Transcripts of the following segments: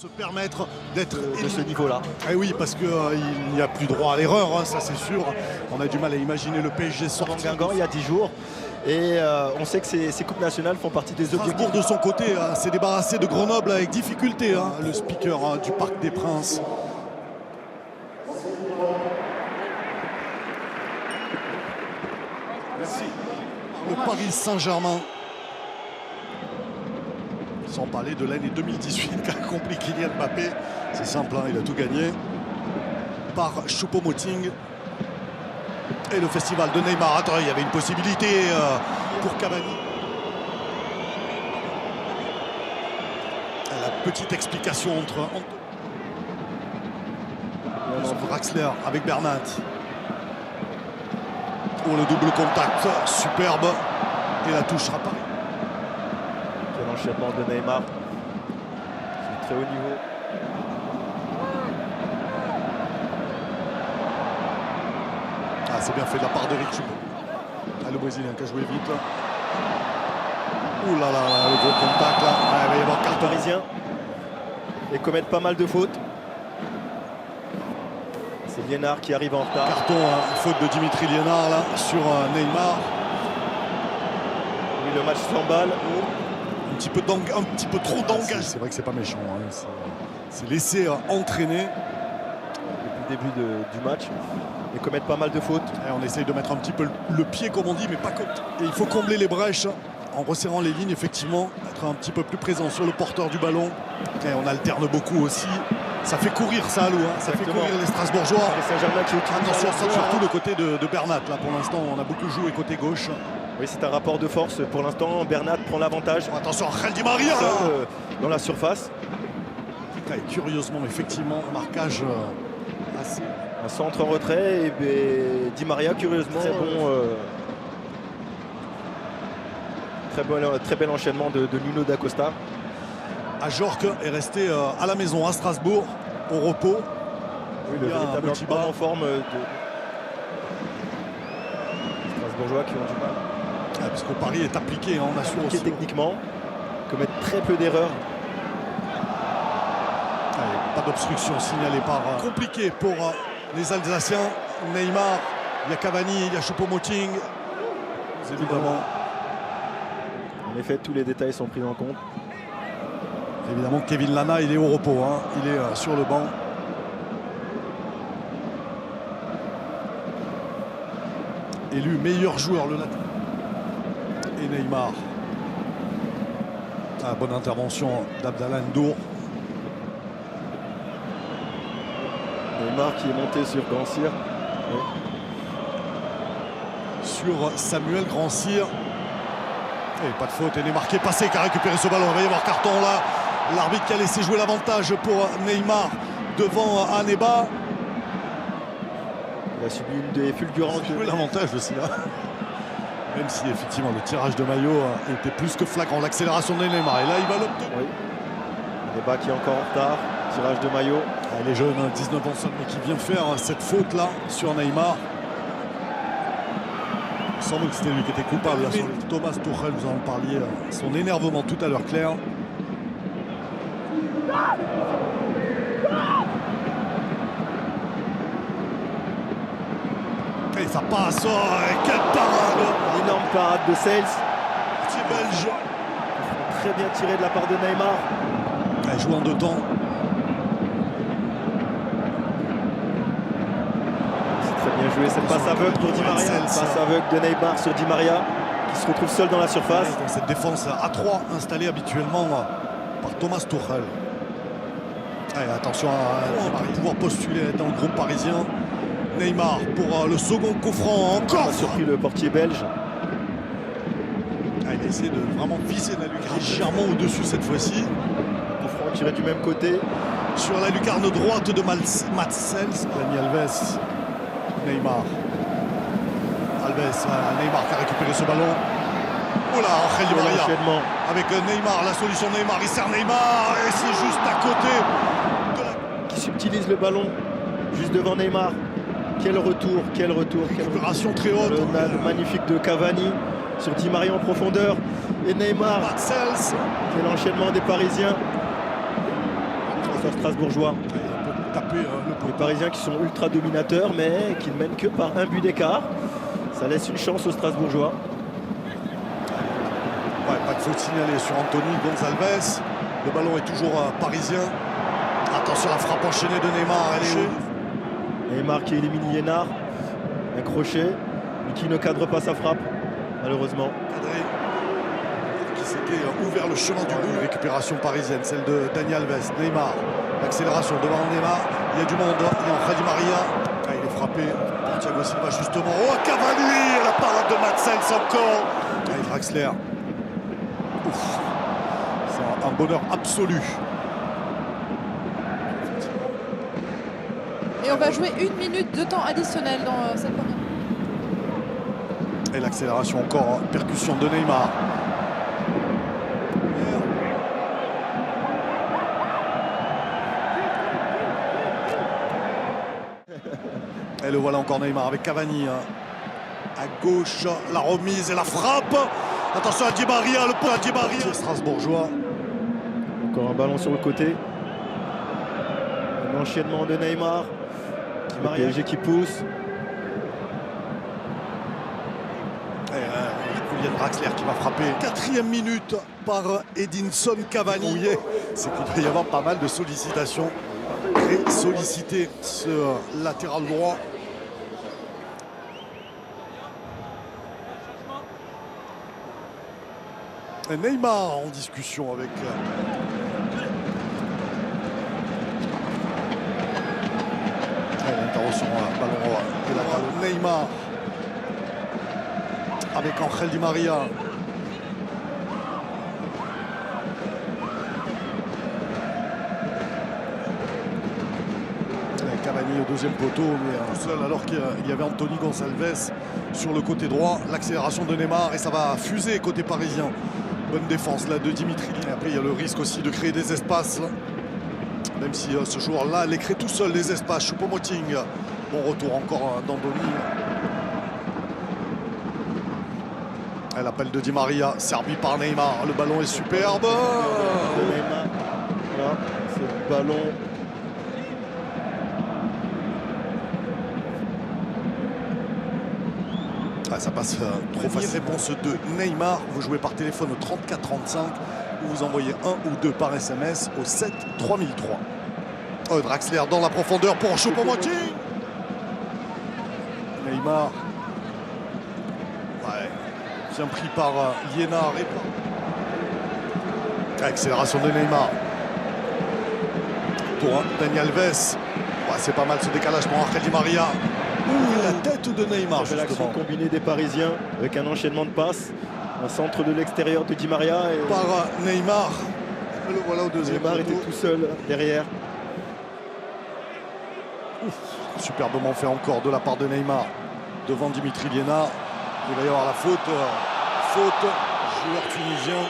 Se permettre d'être de ce niveau-là. Eh oui, parce qu'il n'y a plus droit à l'erreur, hein, ça c'est sûr. On a du mal à imaginer le PSG sortir. Guingamp il y a 10 jours. Et on sait que ces coupes nationales font partie des objectifs. Strasbourg de son côté s'est débarrassé de Grenoble avec difficulté, hein, le speaker du Parc des Princes. Merci. Le Paris Saint-Germain. Sans parler de l'année 2018 qu'a accompli Kylian Mbappé. C'est simple, hein, il a tout gagné. Par Choupo-Moting. Et le festival de Neymar. Attends, il y avait une possibilité pour Cavani. La petite explication entre Draxler avec Bernat. Oh, le double contact, superbe. Et la touche sera pas. Quel enchaînement de Neymar. C'est très haut niveau. Ah, c'est bien fait de la part de Rick Choupo. Ah, le Brésilien qui a joué vite. Ouh là là, le gros contact là. Ah, il va y avoir Les Parisiens et commettent pas mal de fautes. C'est Liénard qui arrive en retard. Carton, hein, faute de Dimitri Liénard là sur Neymar. Oui, le match s'emballe. Un petit peu trop d'engagement. C'est vrai que c'est pas méchant. Hein. C'est laissé entraîner. Depuis le début du match. Ils commettent pas mal de fautes. Et on essaye de mettre un petit peu le pied comme on dit, mais pas comme. Et il faut combler les brèches en resserrant les lignes, effectivement, être un petit peu plus présent sur le porteur du ballon. Et on alterne beaucoup aussi. Ça fait courir ça, Lou, hein. Ça fait courir les Strasbourgeois. Saint-Germain qui attention, ça, surtout le côté de Bernat. Là, pour l'instant, on a beaucoup joué côté gauche. Oui, c'est un rapport de force. Pour l'instant, Bernat prend l'avantage. Attention, Angel Di Maria dans la surface. Et curieusement, effectivement, marquage assez... Un centre en retrait et Di Maria, curieusement, très bel enchaînement de Nuno da Costa. Ajorc est resté à la maison à Strasbourg, au repos. Oui, le véritable anti-bas en forme de Strasbourgeois qui ont du mal. Ah, parce que Paris est appliqué, hein, on assure aussi. Techniquement, commettent très peu d'erreurs. Pas d'obstruction signalée par... compliqué pour les Alsaciens. Neymar, il y a Cavani, il y a Choupo-Moting. Évidemment. En effet, tous les détails sont pris en compte. Évidemment, Kevin Lana, il est au repos. Hein. Il est sur le banc. Élu meilleur joueur le latin. Et Neymar. Ah, bonne intervention d'Abdallah Ndour. Neymar qui est monté sur Grand-Cyr. Oui. Sur Samuel Grand-Cyr. Et pas de faute. Et Neymar qui est passé, qui a récupéré ce ballon. Il va y avoir carton là. L'arbitre qui a laissé jouer l'avantage pour Neymar devant Aneba. Il a subi une des fulgurantes. Il a joué l'avantage aussi là. Même si effectivement le tirage de maillot était plus que flagrant. L'accélération de Neymar. Et là il va l'obtenir. Oui. Aneba qui est encore en retard. Tirage de maillot. Ah, il est jeune, 19 ans seulement, qui vient faire cette faute là sur Neymar. Sans doute que c'était lui qui était coupable. Là, Thomas Tuchel, vous en parliez, son énervement tout à l'heure, Claire. Et ça passe, quelle parade! Une énorme parade de Sales. Petit belge. Très bien tiré de la part de Neymar. Il joue en deux temps. C'est très bien joué cette passe aveugle pour Di Maria. Passe aveugle de Neymar sur Di Maria qui se retrouve seul dans la surface. Dans cette défense à 3 installée habituellement par Thomas Tuchel. Allez, attention à pouvoir postuler dans le groupe parisien. Neymar pour le second coup franc encore. On a surpris le portier belge. Il a essayé de vraiment viser la lucarne légèrement au-dessus cette fois-ci. Coup franc tiré du même côté. Sur la lucarne droite de Mats Sels. Dani Alves. Neymar. Alves, Neymar qui a récupéré ce ballon. Oh là, Angel Di Maria. Avec Neymar, la solution Neymar. Il sert Neymar et c'est juste à côté. Qui subtilise le ballon juste devant Neymar. Quel retour, quel retour. Récupération très haute. Le magnifique de Cavani sur Di Maria en profondeur. Et Neymar. Mats Sels. Quel enchaînement des Parisiens. défenseurs strasbourgeois. Il peut taper Les Parisiens qui sont ultra dominateurs, mais qui ne mènent que par un but d'écart. Ça laisse une chance aux Strasbourgeois. Ouais, pas de faute signalée sur Anthony Gonçalves. Le ballon est toujours parisien. Attention, la frappe enchaînée de Neymar. Elle est haut. Neymar qui élimine Liénard. Un crochet, mais qui ne cadre pas sa frappe, malheureusement. Cadré. Qui s'était ouvert le chemin du but. Une récupération parisienne, celle de Dani Alves. Neymar. L'accélération devant Neymar. Il y a du monde. Il y a Angel Di Maria. Ah, il est frappé par Thiago Silva justement. Oh, Cavani. La parade de Matsels encore. Ah, et Draxler. Ouf. C'est un bonheur absolu. Et on va jouer 1 minute de temps additionnel dans cette première. Et l'accélération encore, percussion de Neymar. Et le voilà encore Neymar avec Cavani. À gauche, la remise et la frappe. Attention à Di Maria, le point à Di Maria. Strasbourgeois. Encore un ballon sur le côté. Un enchaînement de Neymar. Le PSG qui pousse. Julian Draxler qui va frapper. 4e minute par Edinson Cavani. C'est qu'il va y avoir pas mal de sollicitations. Très sollicité ce latéral droit. Et Neymar en discussion avec... L'intervention, ballon de la Neymar avec Angel Di Maria. Cavani au deuxième poteau, mais tout seul alors qu'il y avait Anthony Gonçalves sur le côté droit. L'accélération de Neymar et ça va fuser côté parisien. Bonne défense là de Dimitri. Et après il y a le risque aussi de créer des espaces. Même si ce joueur-là les crée tout seul, les espaces. Choupo-Moting. Bon retour encore d'Andoni. L'appel de Di Maria, servi par Neymar. Le ballon est superbe. Neymar. Voilà, ce ballon. Ça passe trop facile. Réponse de Neymar. Vous jouez par téléphone au 34 35 ou vous envoyez 1 ou 2 par SMS au 7 3003. Draxler dans la profondeur pour Choupo-Moting. Neymar. Ouais. Bien pris par Liénard. Accélération de Neymar. Pour Dani Alves. Ouais, c'est pas mal ce décalage pour Angel Di Maria. La tête de Neymar. C'est l'action combinée des Parisiens avec un enchaînement de passes. Un centre de l'extérieur de Di Maria. Et par Neymar. Le voilà au deuxième. Neymar était tout seul derrière. Superbement fait encore de la part de Neymar. Devant Dimitri Liénard. Il va y avoir la faute. Faute. Joueur tunisien.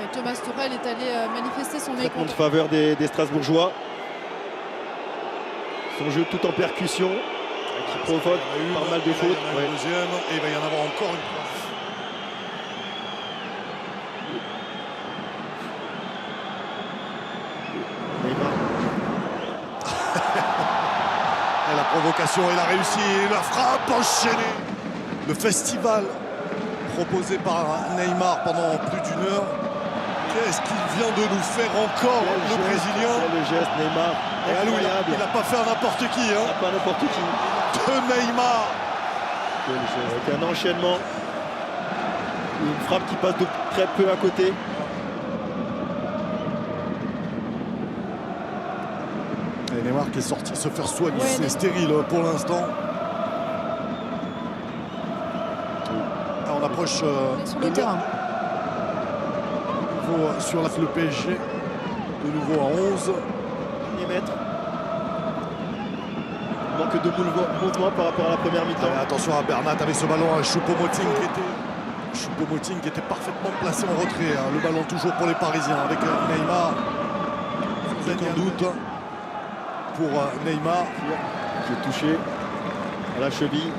Et Thomas Tuchel est allé manifester son mécontentement. En faveur des Strasbourgeois. Son jeu tout en percussion qui provoque pas mal de fautes. Deuxième, et il va y en avoir encore une. Neymar. Et la provocation, il a réussi. La frappe enchaînée. Le festival proposé par Neymar pendant plus d'1 heure. Qu'est-ce qu'il vient de nous faire encore, le Brésilien? Le geste Neymar. Il n'a pas fait à n'importe qui. Hein. Pas n'importe qui. De Neymar. Avec un enchaînement. Une frappe qui passe de très peu à côté. Et Neymar qui est sorti se faire soigner. C'est stérile pour l'instant. On approche sur le terrain. Sur le PSG. De nouveau à 11. Mètres. Manque de mouvement par rapport à la première mi-temps. Attention à Bernat avec ce ballon à Choupo-Moting qui était parfaitement placé en retrait. Hein. Le ballon toujours pour les Parisiens avec Neymar. Sans aucun doute pour Neymar. Qui est touché à la cheville.